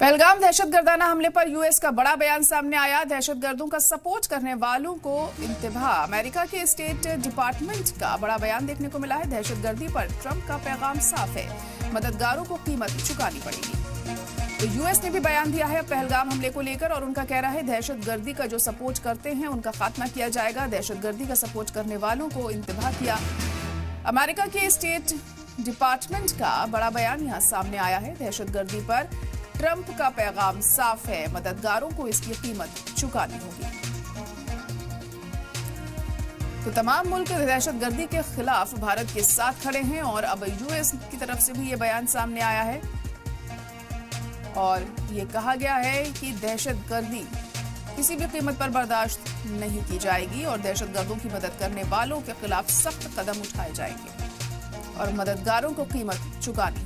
पहलगाम दहशतगर्दाना हमले पर यूएस का बड़ा बयान सामने आया। दहशतगर्दों का सपोर्ट करने वालों को इंतबा। अमेरिका के स्टेट डिपार्टमेंट का बड़ा बयान देखने को मिला है। दहशतगर्दी पर ट्रंप का पैगाम साफ है, मददगारों को कीमत चुकानी पड़ेगी। तो यूएस ने भी बयान दिया है पहलगाम हमले को लेकर और उनका कहना है दहशतगर्दी का जो सपोर्ट करते हैं उनका खात्मा किया जाएगा। दहशतगर्दी का सपोर्ट करने वालों को इंतबा किया। अमेरिका के स्टेट डिपार्टमेंट का बड़ा बयान यहां सामने आया है। दहशतगर्दी पर ट्रंप का पैगाम साफ है, मददगारों को इसकी कीमत चुकानी होगी। तो तमाम मुल्क दहशतगर्दी के खिलाफ भारत के साथ खड़े हैं और अब यूएस की तरफ से भी ये बयान सामने आया है और ये कहा गया है कि दहशतगर्दी किसी भी कीमत पर बर्दाश्त नहीं की जाएगी और दहशतगर्दों की मदद करने वालों के खिलाफ सख्त कदम उठाए जाएंगे और मददगारों को कीमत चुकानी